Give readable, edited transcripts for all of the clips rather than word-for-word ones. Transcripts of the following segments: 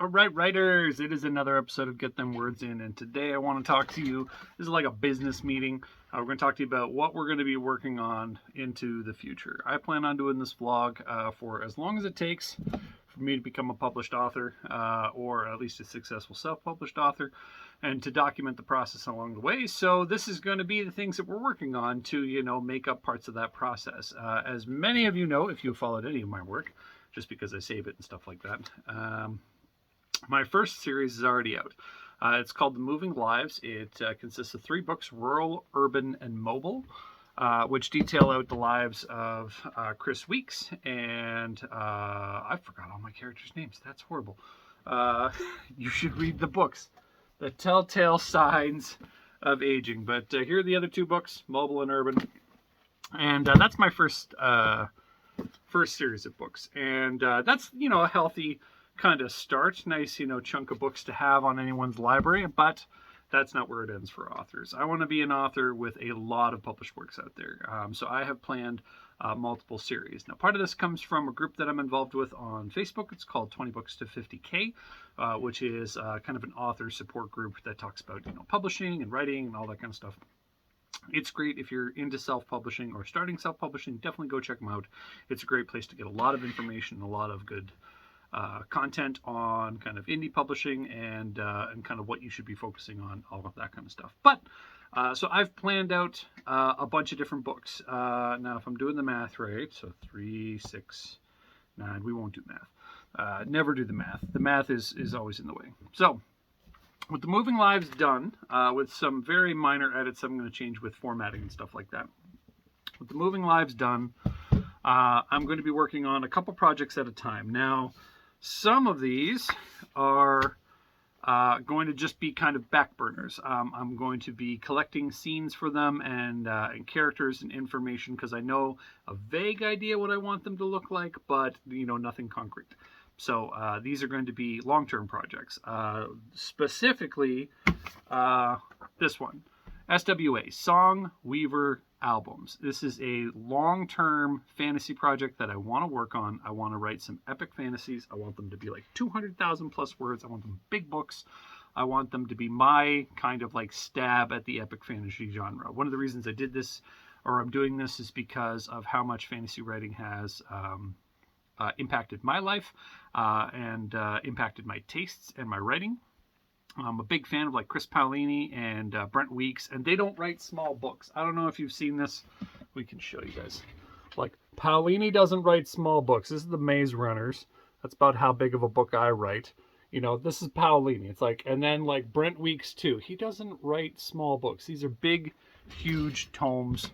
All right, writers, it is another episode of Get Them Words In, and today I want to talk to you. This is like a business meeting. We're going to talk to you about what we're going to be working on into the future. I plan on doing this vlog for as long as it takes for me to become a published author, or at least a successful self-published author, and to document the process along the way. So this is going to be the things that we're working on to, make up parts of that process. As many of you know, if you've followed any of my work, just because I save it and stuff like that. My first series is already out. It's called The Moving Lives. It consists of 3 books, Rural, Urban, and Mobile, which detail out the lives of Chris Weeks and I forgot all my characters' names. That's horrible. You should read the books. The Telltale Signs of Aging. But here are the other 2 books, Mobile and Urban. And that's my first series of books. And that's, a healthy kind of start. Nice, chunk of books to have on anyone's library. But that's not where it ends for authors. I want to be an author with a lot of published works out there. So I have planned multiple series. Now, part of this comes from a group that I'm involved with on Facebook. It's called 20 Books to 50K, which is kind of an author support group that talks about, publishing and writing and all that kind of stuff. It's great if you're into self-publishing or starting self-publishing. Definitely go check them out. It's a great place to get a lot of information, a lot of good content on kind of indie publishing and kind of what you should be focusing on, all of that kind of stuff. But so I've planned out a bunch of different books. Now, if I'm doing the math right, so 3, 6, 9, we won't do math. Never do the math. The math is always in the way. So with The Moving Lives done, with some very minor edits I'm going to change with formatting and stuff like that. With The Moving Lives done, I'm going to be working on a couple projects at a time. Now, some of these are going to just be kind of back burners. I'm going to be collecting scenes for them and characters and information because I know a vague idea what I want them to look like, but nothing concrete. So these are going to be long-term projects. Specifically, this one, SWA, Song Weaver Albums. This is a long-term fantasy project that I want to work on. I want to write some epic fantasies. I want them to be like 200,000 plus words. I want them big books. I want them to be my kind of like stab at the epic fantasy genre. One of the reasons I did this, or I'm doing this, is because of how much fantasy writing has impacted my life and impacted my tastes and my writing. I'm a big fan of like Chris Paolini and Brent Weeks, and they don't write small books. I don't know if you've seen this. We can show you guys. Like, Paolini doesn't write small books. This is the Maze Runners. That's about how big of a book I write. This is Paolini. It's like, and then like Brent Weeks too. He doesn't write small books. These are big, huge tomes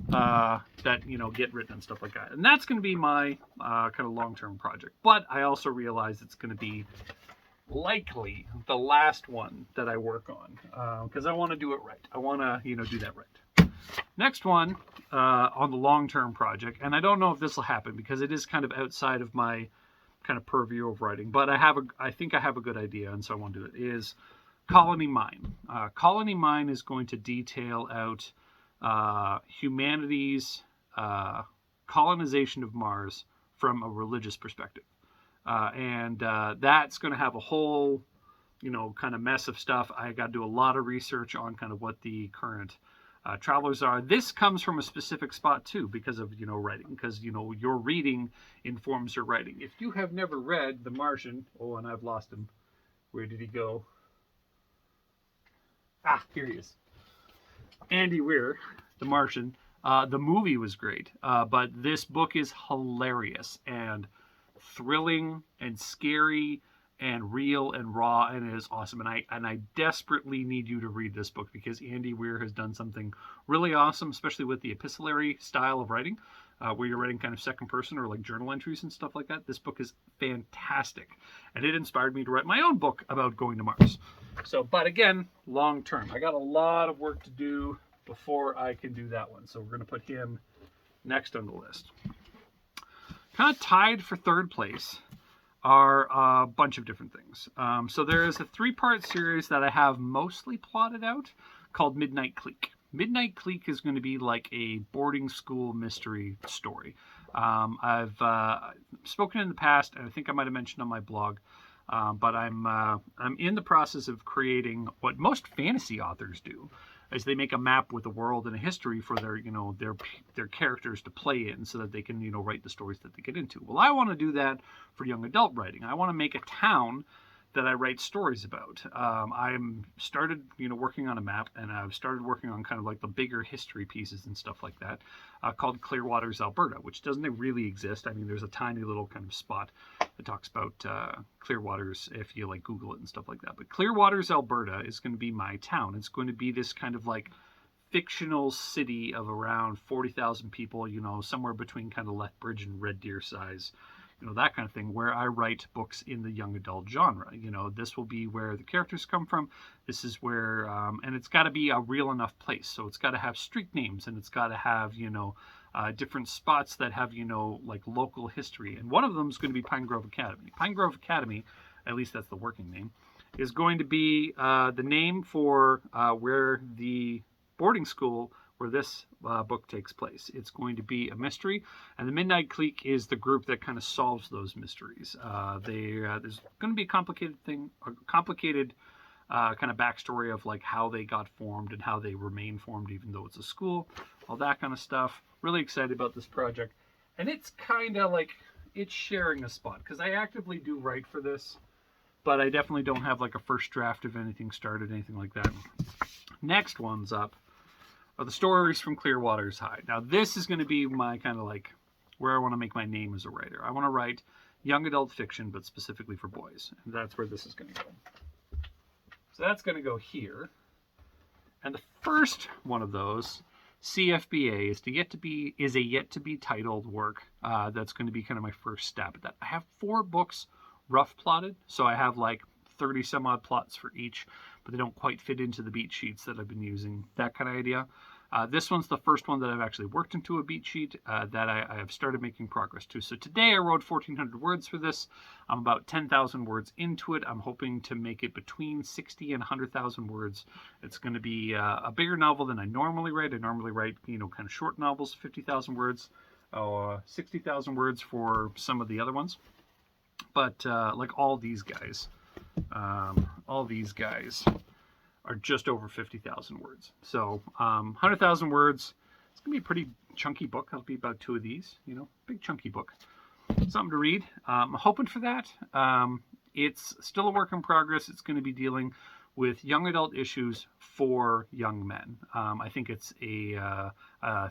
that get written and stuff like that. And that's going to be my kind of long-term project. But I also realize it's going to be likely the last one that I work on because I want to do it right. I want to do that right. Next one on the long-term project, and I don't know if this will happen because it is kind of outside of my kind of purview of writing, but I think I have a good idea, and so I want to do it, is Colony Mine. Colony Mine is going to detail out humanity's colonization of Mars from a religious perspective. And that's going to have a whole, kind of mess of stuff. I got to do a lot of research on kind of what the current travelers are. This comes from a specific spot too, because of, writing, because, your reading informs your writing. If you have never read The Martian, and I've lost him. Where did he go? Here he is. Andy Weir, The Martian. The movie was great, but this book is hilarious and thrilling and scary and real and raw, and it is awesome. And I desperately need you to read this book because Andy Weir has done something really awesome, especially with the epistolary style of writing, where you're writing kind of second person or like journal entries and stuff like that. This book is fantastic, and it inspired me to write my own book about going to Mars. So, but again, long term. I got a lot of work to do before I can do that one. So we're going to put him next on the list. Kind of tied for third place are a bunch of different things. So there is a 3-part series that I have mostly plotted out called Midnight Clique. Midnight Clique is going to be like a boarding school mystery story. I've spoken in the past, and I think I might have mentioned on my blog, But I'm in the process of creating what most fantasy authors do, is they make a map with a world and a history for their characters to play in, so that they can write the stories that they get into. Well, I want to do that for young adult writing. I want to make a town that I write stories about. I'm started, working on a map, and I've started working on kind of like the bigger history pieces and stuff like that, called Clearwaters, Alberta, which doesn't really exist. I mean, there's a tiny little kind of spot that talks about Clearwaters if you like Google it and stuff like that. But Clearwaters, Alberta is going to be my town. It's going to be this kind of like fictional city of around 40,000 people, somewhere between kind of Lethbridge and Red Deer size, that kind of thing, where I write books in the young adult genre. This will be where the characters come from. This is where, and it's got to be a real enough place. So it's got to have street names, and it's got to have, different spots that have, like local history. And one of them is going to be Pine Grove Academy. Pine Grove Academy, at least that's the working name, is going to be the name for where the boarding school where this book takes place. It's going to be a mystery, and the Midnight Clique is the group that kind of solves those mysteries. There's going to be a complicated kind of backstory of like how they got formed and how they remain formed, even though it's a school, all that kind of stuff. Really excited about this project, and it's kind of like it's sharing a spot because I actively do write for this, but I definitely don't have like a first draft of anything started, anything like that. Next one's up are the stories from Clearwaters High. Now, this is going to be my kind of like where I want to make my name as a writer. I want to write young adult fiction, but specifically for boys. And that's where this is going to go. So that's going to go here. And the first one of those, CFBA, is a yet to be titled work. That's going to be kind of my first stab at that. I have 4 books rough plotted, so I have like 30 some odd plots for each, but they don't quite fit into the beat sheets that I've been using, that kind of idea. This one's the first one that I've actually worked into a beat sheet that I have started making progress to. So today I wrote 1,400 words for this. I'm about 10,000 words into it. I'm hoping to make it between 60 and 100,000 words. It's going to be a bigger novel than I normally write. I normally write, kind of short novels, 50,000 words, 60,000 words for some of the other ones. But like all these guys are just over 50,000 words. So 100,000 words. It's gonna be a pretty chunky book. That'll be about 2 of these. Big chunky book. Something to read. I'm hoping for that. It's still a work in progress. It's going to be dealing with young adult issues for young men. I think it's a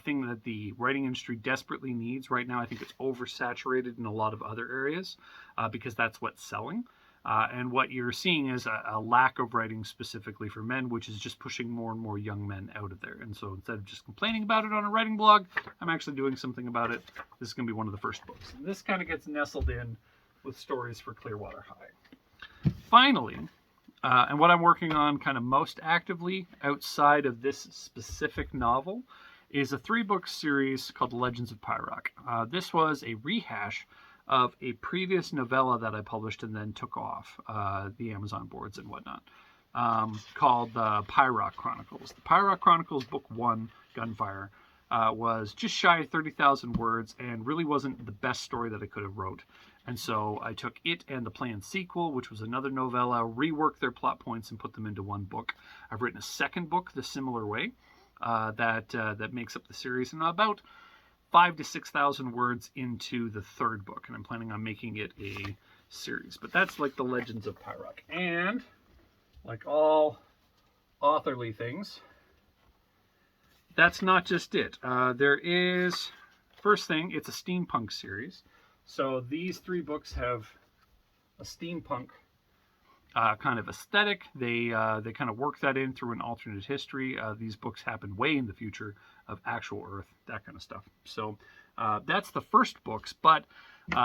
thing that the writing industry desperately needs right now. I think it's oversaturated in a lot of other areas because that's what's selling. And what you're seeing is a lack of writing specifically for men, which is just pushing more and more young men out of there. And so instead of just complaining about it on a writing blog, I'm actually doing something about it. This is going to be one of the first books. And this kind of gets nestled in with stories for Clearwater High. Finally, and what I'm working on kind of most actively outside of this specific novel is a 3-book series called Legends of Pyrock. This was a rehash of a previous novella that I published and then took off the Amazon boards and whatnot, called the Pyrock Chronicles. The Pyrock Chronicles Book 1, Gunfire, was just shy of 30,000 words and really wasn't the best story that I could have wrote. And so I took it and the planned sequel, which was another novella, reworked their plot points and put them into one book. I've written a second book the similar way that makes up the series, and about 5,000 to 6,000 words into the third book, and I'm planning on making it a series. But that's like the Legends of Pyrock. And like all authorly things, that's not just it. There is, first thing, it's a steampunk series. So these 3 books have a steampunk kind of aesthetic. They kind of work that in through an alternate history. These books happen way in the future of actual Earth, that kind of stuff. So that's the first books, but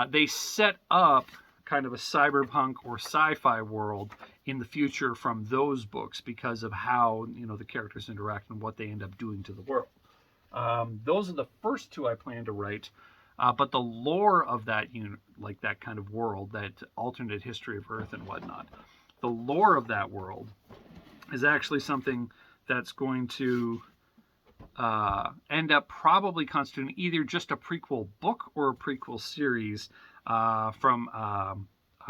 they set up kind of a cyberpunk or sci-fi world in the future from those books because of how the characters interact and what they end up doing to the world. Those are the first 2 I plan to write. But the lore of that like that kind of world, that alternate history of Earth and whatnot, the lore of that world is actually something that's going to end up probably constituting either just a prequel book or a prequel series from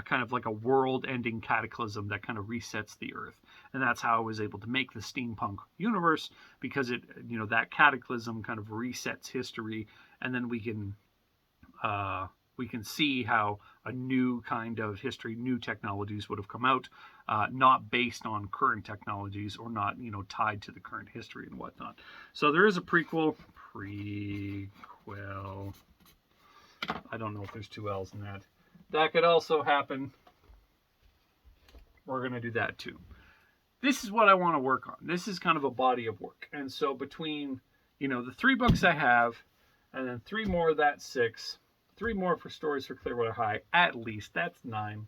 kind of like a world-ending cataclysm that kind of resets the Earth, and that's how I was able to make the steampunk universe, because it, that cataclysm kind of resets history, and then we can see how a new kind of history, new technologies would have come out, not based on current technologies or not, tied to the current history and whatnot. So there is a prequel. I don't know if there's two L's in that. That could also happen. We're going to do that too. This is what I want to work on. This is kind of a body of work. And so between, the 3 books I have, and then 3 more, that's 6. 3 more for Stories for Clearwater High, at least. That's 9.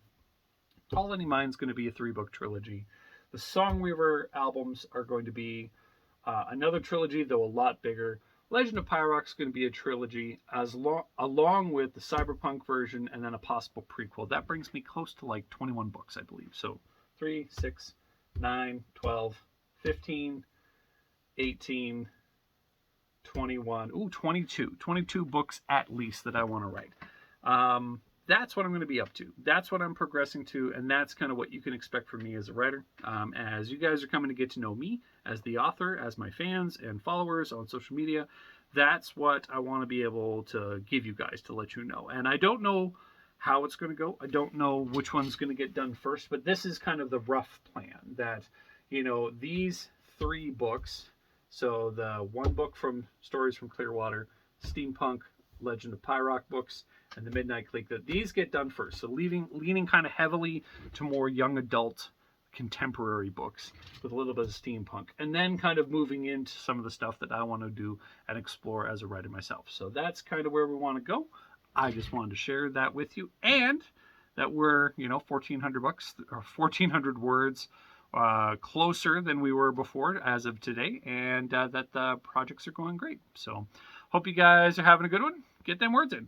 Tall Any Mind's going to be a 3-book trilogy. The Songweaver albums are going to be another trilogy, though a lot bigger. Legend of Pyrock's going to be a trilogy, along with the cyberpunk version and then a possible prequel. That brings me close to like 21 books, I believe. So 3, 6, 9, 12, 15, 18, 21, 22. 22 books at least that I want to write. That's what I'm going to be up to. That's what I'm progressing to, and that's kind of what you can expect from me as a writer. As you guys are coming to get to know me as the author, as my fans and followers on social media, that's what I want to be able to give you guys, to let you know. And I don't know how it's going to go. I don't know which one's going to get done first, but this is kind of the rough plan, that, these 3 books, so the 1 book from Stories from Clearwater, Steampunk, Legend of Pyrock books, and the Midnight Clique, that these get done first. So leaning kind of heavily to more young adult contemporary books with a little bit of steampunk, and then kind of moving into some of the stuff that I want to do and explore as a writer myself. So that's kind of where we want to go. I just wanted to share that with you, and that we're 1,400 bucks or 1,400 words closer than we were before as of today, and that the projects are going great. So hope you guys are having a good one. Get them words in.